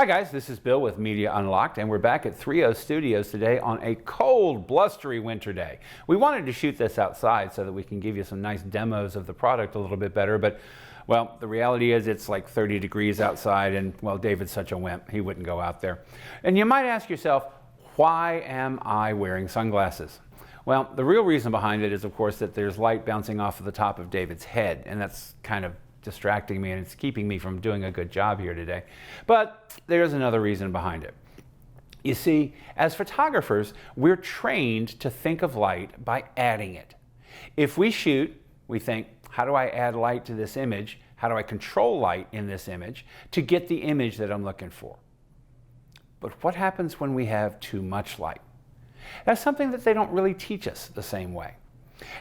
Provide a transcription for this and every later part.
Hi guys, this is Bill with Media Unlocked, and we're back at 3O Studios today on a cold, blustery winter day. We wanted to shoot this outside so that we can give you some nice demos of the product a little bit better, but well, the reality is it's like 30 degrees outside, and well, David's such a wimp, he wouldn't go out there. And you might ask yourself, why am I wearing sunglasses? Well, the real reason behind it is, of course, that there's light bouncing off of the top of David's head, and that's kind of distracting me, and it's keeping me from doing a good job here today. But there's another reason behind it. You see, as photographers, we're trained to think of light by adding it. If we shoot, we think, how do I add light to this image? How do I control light in this image to get the image that I'm looking for? But what happens when we have too much light? That's something that they don't really teach us the same way.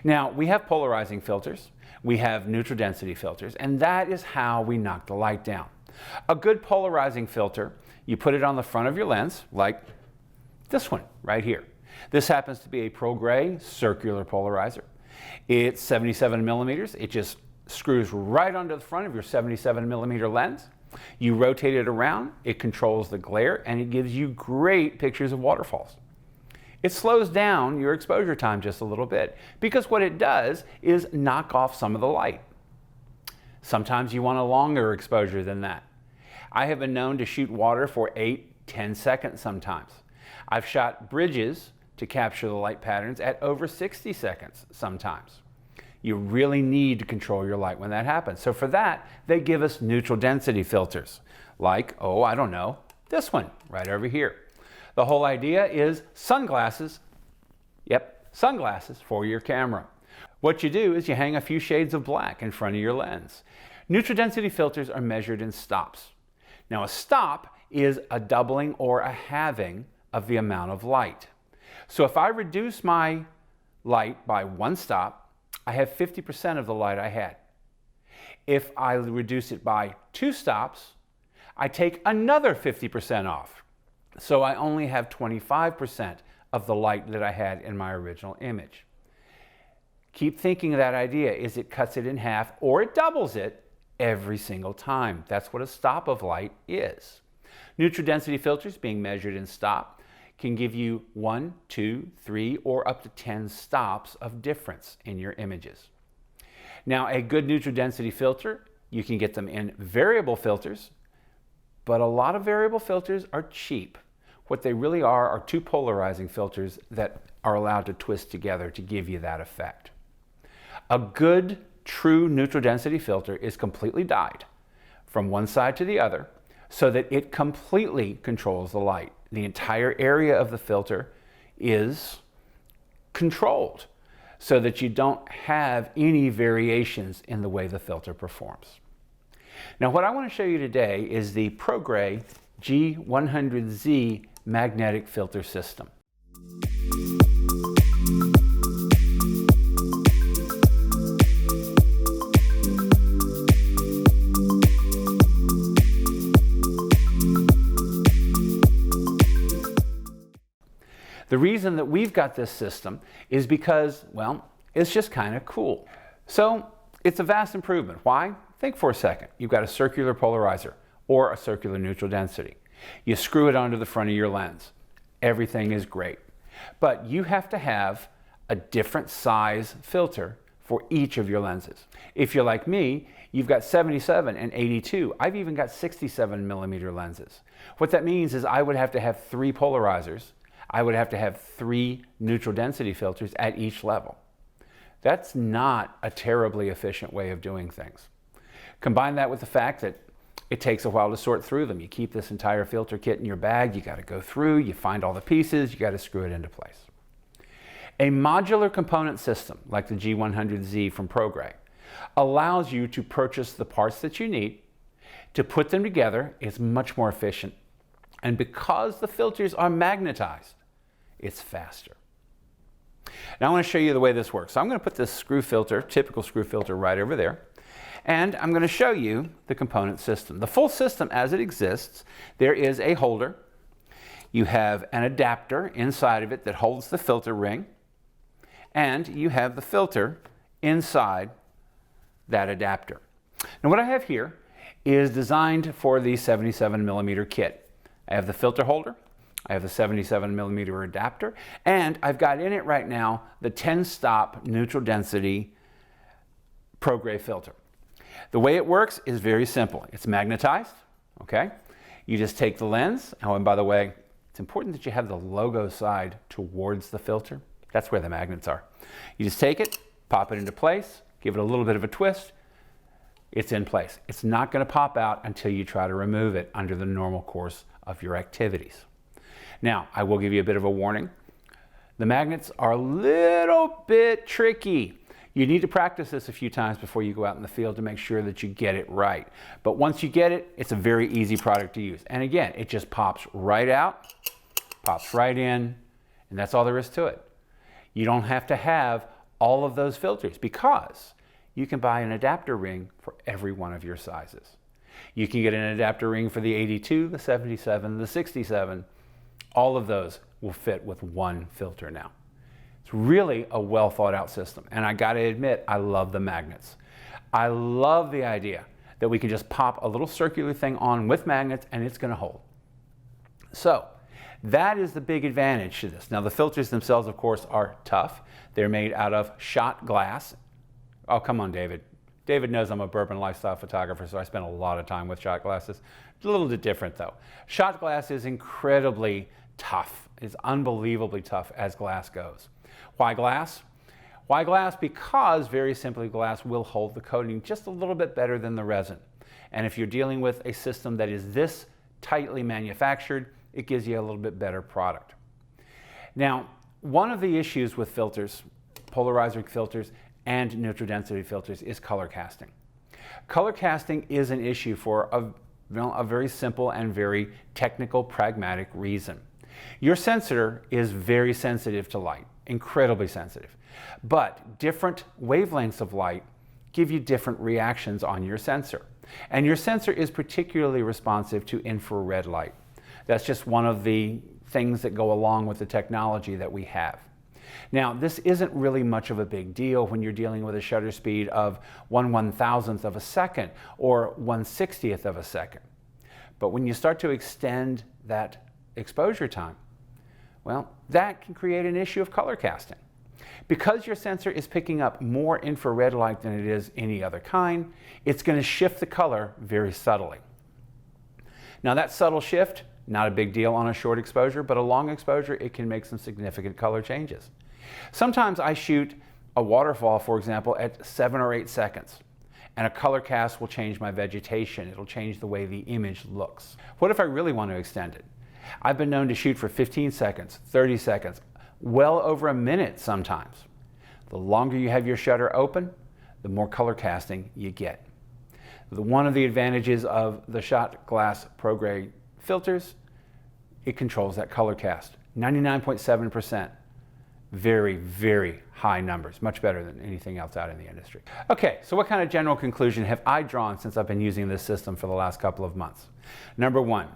Now, we have polarizing filters, we have neutral density filters, and that is how we knock the light down. A good polarizing filter, you put it on the front of your lens, like this one right here. This happens to be a Progray circular polarizer. It's 77 millimeters. It just screws right onto the front of your 77 millimeter lens. You rotate it around, it controls the glare, and it gives you great pictures of waterfalls. It slows down your exposure time just a little bit because what it does is knock off some of the light. Sometimes you want a longer exposure than that. I have been known to shoot water for 8-10 seconds sometimes. I've shot bridges to capture the light patterns at over 60 seconds sometimes. You really need to control your light when that happens. So for that, they give us neutral density filters like, oh, I don't know, this one right over here. The whole idea is sunglasses, sunglasses for your camera. What you do is you hang a few shades of black in front of your lens. Neutral density filters are measured in stops. Now a stop is a doubling or a halving of the amount of light. So if I reduce my light by one stop, I have 50% of the light I had. If I reduce it by 2 stops, I take another 50% off. So I only have 25% of the light that I had in my original image. Keep thinking of that idea is it cuts it in half or it doubles it every single time. That's what a stop of light is. Neutral density filters being measured in stop can give you 1, 2, 3, or up to 10 stops of difference in your images. Now a good neutral density filter, you can get them in variable filters, but a lot of variable filters are cheap. What they really are 2 polarizing filters that are allowed to twist together to give you that effect. A good, true neutral density filter is completely dyed from one side to the other so that it completely controls the light. The entire area of the filter is controlled so that you don't have any variations in the way the filter performs. Now what I want to show you today is the Progray G-100Z magnetic filter system. The reason that we've got this system is because, well, it's just kind of cool. So it's a vast improvement. Why? Think for a second. You've got a circular polarizer or a circular neutral density. You screw it onto the front of your lens. Everything is great. But you have to have a different size filter for each of your lenses. If you're like me, you've got 77 and 82. I've even got 67 millimeter lenses. What that means is I would have to have 3 polarizers. I would have to have 3 neutral density filters at each level. That's not a terribly efficient way of doing things. Combine that with the fact that it takes a while to sort through them. You keep this entire filter kit in your bag, you got to go through, you find all the pieces, you got to screw it into place. A modular component system like the G-100Z from Progray allows you to purchase the parts that you need, to put them together. It's much more efficient. And because the filters are magnetized, it's faster. Now I want to show you the way this works. So I'm going to put this screw filter, typical screw filter, right over there. And I'm going to show you the component system. The full system as it exists, there is a holder. You have an adapter inside of it that holds the filter ring. And you have the filter inside that adapter. Now what I have here is designed for the 77 millimeter kit. I have the filter holder, I have the 77mm adapter, and I've got in it right now the 10-stop neutral density Progray filter. The way it works is very simple. It's magnetized, okay? You just take the lens, oh, and by the way, it's important that you have the logo side towards the filter. That's where the magnets are. You just take it, pop it into place, give it a little bit of a twist, it's in place. It's not going to pop out until you try to remove it under the normal course of your activities. Now, I will give you a bit of a warning. The magnets are a little bit tricky. You need to practice this a few times before you go out in the field to make sure that you get it right. But once you get it, it's a very easy product to use. And again, it just pops right out, pops right in, and that's all there is to it. You don't have to have all of those filters because you can buy an adapter ring for every one of your sizes. You can get an adapter ring for the 82, the 77, the 67. All of those will fit with one filter now. It's really a well thought out system. And I gotta admit, I love the magnets. I love the idea that we can just pop a little circular thing on with magnets and it's gonna hold. So that is the big advantage to this. Now the filters themselves, of course, are tough. They're made out of shot glass. Oh, come on, David. David knows I'm a bourbon lifestyle photographer, so I spend a lot of time with shot glasses. It's a little bit different though. Shot glass is incredibly tough. It's unbelievably tough as glass goes. Why glass? Why glass? Because very simply glass will hold the coating just a little bit better than the resin. And if you're dealing with a system that is this tightly manufactured, it gives you a little bit better product. Now, one of the issues with filters, polarizing filters and neutral density filters, is color casting. Color casting is an issue for a very simple and very technical, pragmatic reason. Your sensor is very sensitive to light, incredibly sensitive, but different wavelengths of light give you different reactions on your sensor. And your sensor is particularly responsive to infrared light. That's just one of the things that go along with the technology that we have. Now, this isn't really much of a big deal when you're dealing with a shutter speed of 1/1000th of a second or 1/60th of a second. But when you start to extend that exposure time, well, that can create an issue of color casting. Because your sensor is picking up more infrared light than it is any other kind, it's going to shift the color very subtly. Now that subtle shift, not a big deal on a short exposure, but a long exposure, it can make some significant color changes. Sometimes I shoot a waterfall, for example, at 7 or 8 seconds, and a color cast will change my vegetation. It'll change the way the image looks. What if I really want to extend it? I've been known to shoot for 15 seconds, 30 seconds, well over a minute sometimes. The longer you have your shutter open, the more color casting you get. One of the advantages of the shot glass Progray filters, it controls that color cast. 99.7%. Very, very high numbers, much better than anything else out in the industry. Okay, so what kind of general conclusion have I drawn since I've been using this system for the last couple of months? Number one,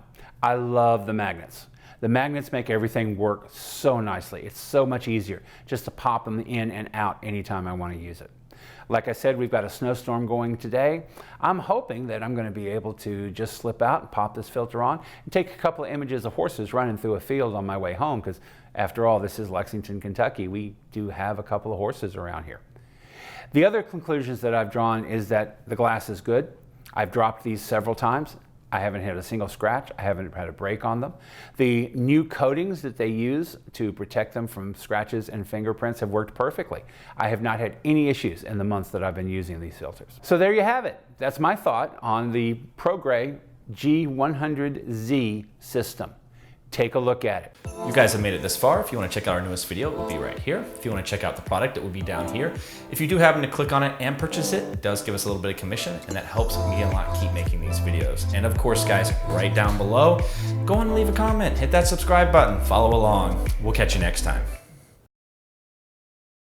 I love the magnets. The magnets make everything work so nicely. It's so much easier just to pop them in and out anytime I want to use it. Like I said, we've got a snowstorm going today. I'm hoping that I'm going to be able to just slip out and pop this filter on and take a couple of images of horses running through a field on my way home, because after all, this is Lexington, Kentucky. We do have a couple of horses around here. The other conclusions that I've drawn is that the glass is good. I've dropped these several times. I haven't had a single scratch. I haven't had a break on them. The new coatings that they use to protect them from scratches and fingerprints have worked perfectly. I have not had any issues in the months that I've been using these filters. So there you have it. That's my thought on the Progray G-100Z system. Take a look at it. You guys have made it this far. If you want to check out our newest video, it will be right here. If you want to check out the product, it will be down here. If you do happen to click on it and purchase it, it does give us a little bit of commission, and that helps me a lot keep making these videos. And of course, guys, right down below, go on and leave a comment, hit that subscribe button, follow along. We'll catch you next time.